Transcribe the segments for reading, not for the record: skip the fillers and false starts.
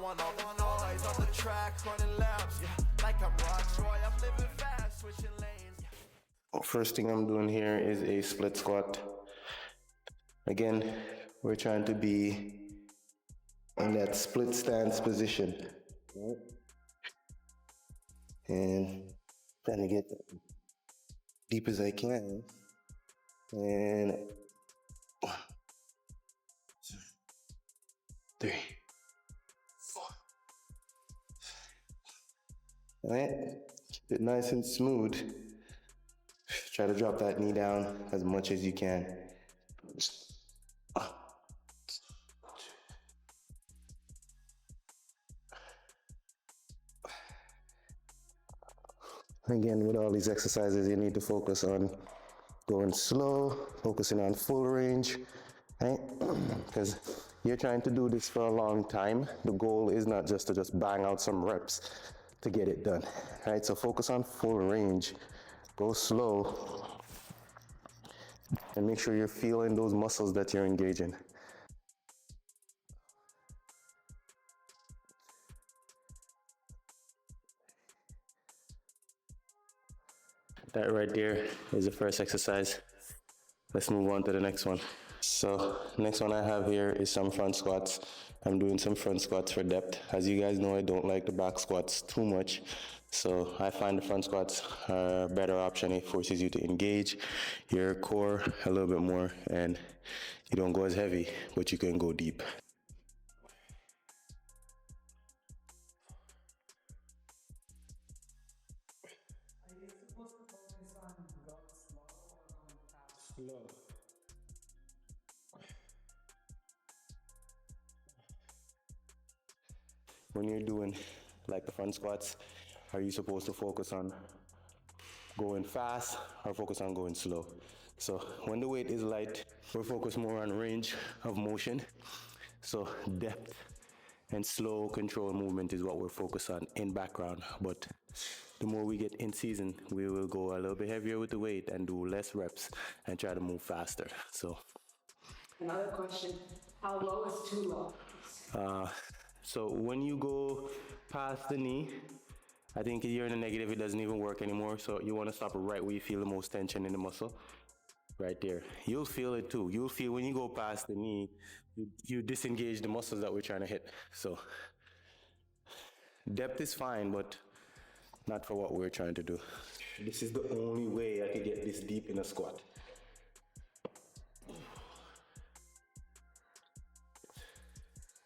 want all the noise on the track, running laps, yeah, like I'm Rock Troy, I'm living fast, switching lanes. First thing I'm doing here is a split squat. Again, we're trying to be in that split stance position. And trying to get deep as I can. And 1, 2, 3, 4. All right, keep it nice and smooth. Try to drop that knee down as much as you can. Again, with all these exercises, you need to focus on going slow, focusing on full range, right? Because you're trying to do this for a long time. The goal is not just to bang out some reps to get it done, right? So focus on full range, go slow, and make sure you're feeling those muscles that you're engaging. That right there is the first exercise. Let's move on to the next one. So next one I have here is some front squats. I'm doing some front squats for depth. As you guys know, I don't like the back squats too much. So I find the front squats are a better option. It forces you to engage your core a little bit more and you don't go as heavy, but you can go deep. Slow. When you're doing like the front squats, are you supposed to focus on going fast or focus on going slow? So when the weight is light, we're focused more on range of motion. So depth and slow control movement is what we're focused on in background. But the more we get in season, we will go a little bit heavier with the weight and do less reps and try to move faster. So another question, how low is too low? So when you go past the knee, I think you're in the negative, it doesn't even work anymore. So you want to stop right where you feel the most tension in the muscle. Right there. You'll feel it too. You'll feel when you go past the knee, you disengage the muscles that we're trying to hit. So depth is fine, but not for what we're trying to do. This is the only way I can get this deep in a squat.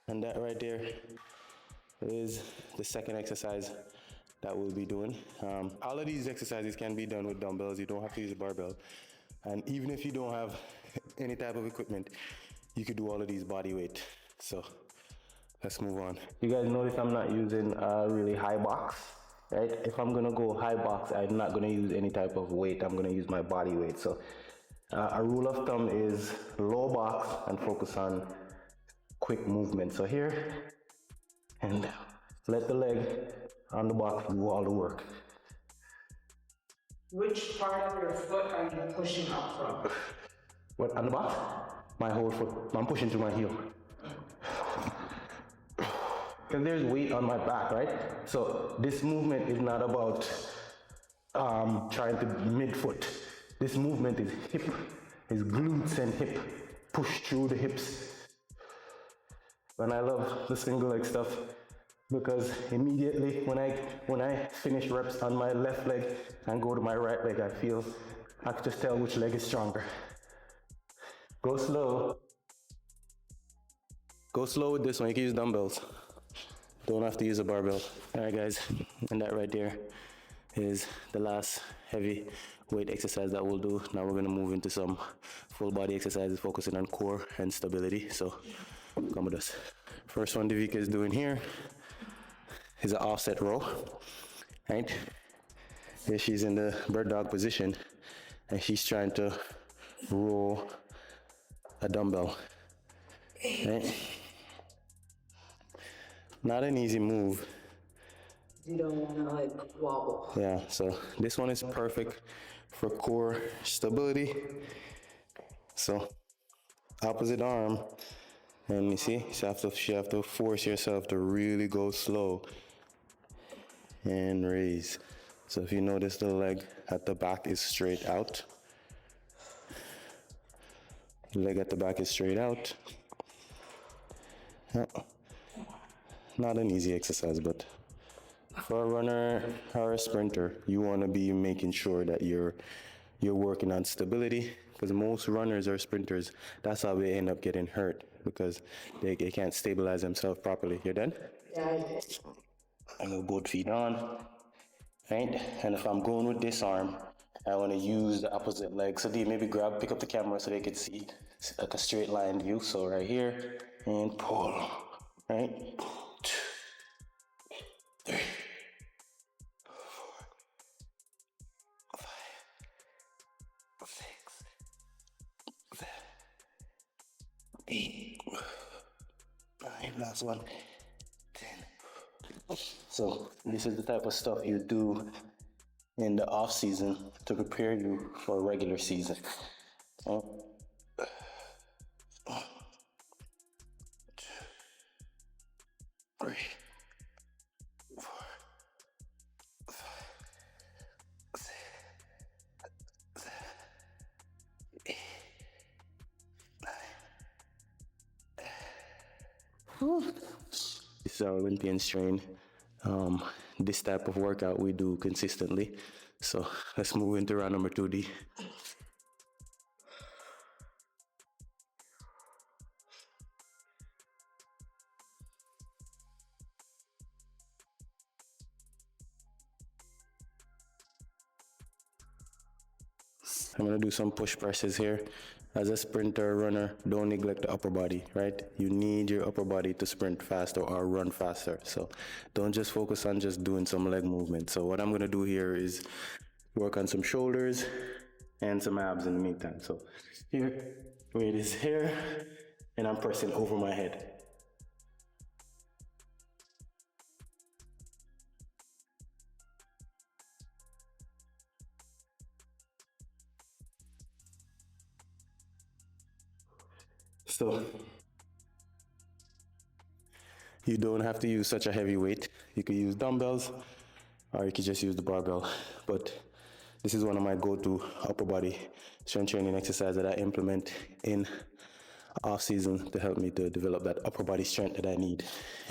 And that right there is the second exercise that we'll be doing. All of these exercises can be done with dumbbells. You don't have to use a barbell. And even if you don't have any type of equipment, you could do all of these body weight. So let's move on. You guys notice I'm not using a really high box, right? If I'm gonna go high box, I'm not gonna use any type of weight. I'm gonna use my body weight. So a rule of thumb is low box and focus on quick movement. So here, and let the leg on the box do all the work. Which part of your foot are you pushing up from? What, on the box? My whole foot. I'm pushing through my heel. Because there's weight on my back, right? So this movement is not about trying to midfoot. This movement is hip, is glutes and hip. Push through the hips. And I love the single leg stuff because immediately when I finish reps on my left leg and go to my right leg, I can just tell which leg is stronger. Go slow. Go slow with this one. You can use dumbbells. Don't have to use a barbell. All right, guys, and that right there is the last heavy weight exercise that we'll do. Now we're gonna move into some full body exercises focusing on core and stability. So come with us. First one Devika is doing here is an offset row, right? Here she's in the bird dog position and she's trying to row a dumbbell, right? Not an easy move. You don't want to like wobble. Yeah, so this one is perfect for core stability. So opposite arm And you see, you have to force yourself to really go slow and raise. So if you notice the leg at the back is straight out, the leg at the back is straight out. Not an easy exercise, but for a runner or a sprinter, you want to be making sure that you're working on stability, because most runners or sprinters, that's how they end up getting hurt, because they can't stabilize themselves properly. You're done? Yeah. I move both feet on, right? And if I'm going with this arm, I want to use the opposite leg. So maybe pick up the camera so they can see like a straight line view. So right here, and pull, right? 2, 3, 4, 5, 6, 7, 8, 9, last one, 10. So this is the type of stuff you do in the off season to prepare you for a regular season. 1, 2, 3, 4, 5, 6, 7, 8, 9. This is our Olympian strain. This type of workout we do consistently. So let's move into round number 2D. I'm gonna do some push presses here. As a sprinter, runner, don't neglect the upper body, right? You need your upper body to sprint faster or run faster. So don't just focus on just doing some leg movement. So what I'm gonna do here is work on some shoulders and some abs in the meantime. So here, weight is here, and I'm pressing over my head. So you don't have to use such a heavy weight. You could use dumbbells or you could just use the barbell. But this is one of my go-to upper body strength training exercises that I implement in off season to help me to develop that upper body strength that I need.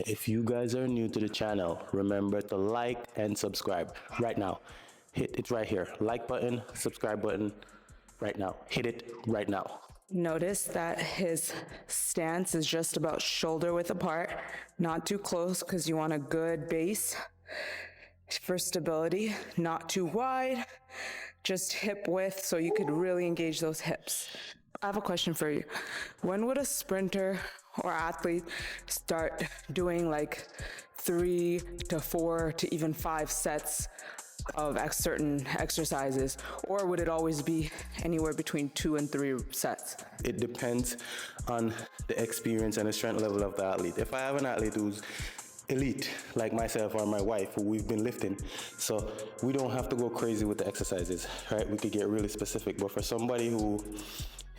If you guys are new to the channel, remember to like and subscribe right now. Hit it right here. Like button, subscribe button right now. Hit it right now. Notice that his stance is just about shoulder width apart, not too close because you want a good base for stability, not too wide, just hip width so you could really engage those hips. I have a question for you. When would a sprinter or athlete start doing like 3 to 4 to even 5 sets of certain exercises, or would it always be anywhere between 2 and 3 sets? It depends on the experience and the strength level of the athlete. If I have an athlete who's elite, like myself or my wife, who we've been lifting, so we don't have to go crazy with the exercises, right? We could get really specific, but for somebody who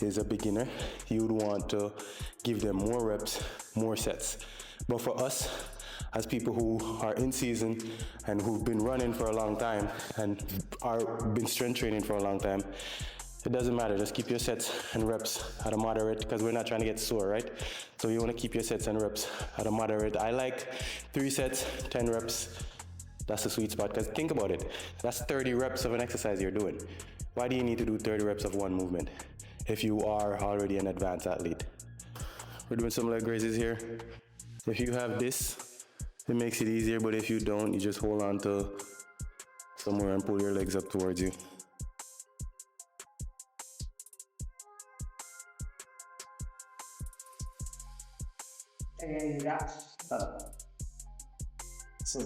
is a beginner, you would want to give them more reps, more sets. But for us, as people who are in season and who've been running for a long time and are been strength training for a long time, it doesn't matter. Just keep your sets and reps at a moderate, because we're not trying to get sore, right? So you want to keep your sets and reps at a moderate. I like 3 sets, 10 reps. That's the sweet spot, because think about it. That's 30 reps of an exercise you're doing. Why do you need to do 30 reps of one movement if you are already an advanced athlete? We're doing some leg raises here. If you have this, it makes it easier, but if you don't, you just hold on to somewhere and pull your legs up towards you. And that's So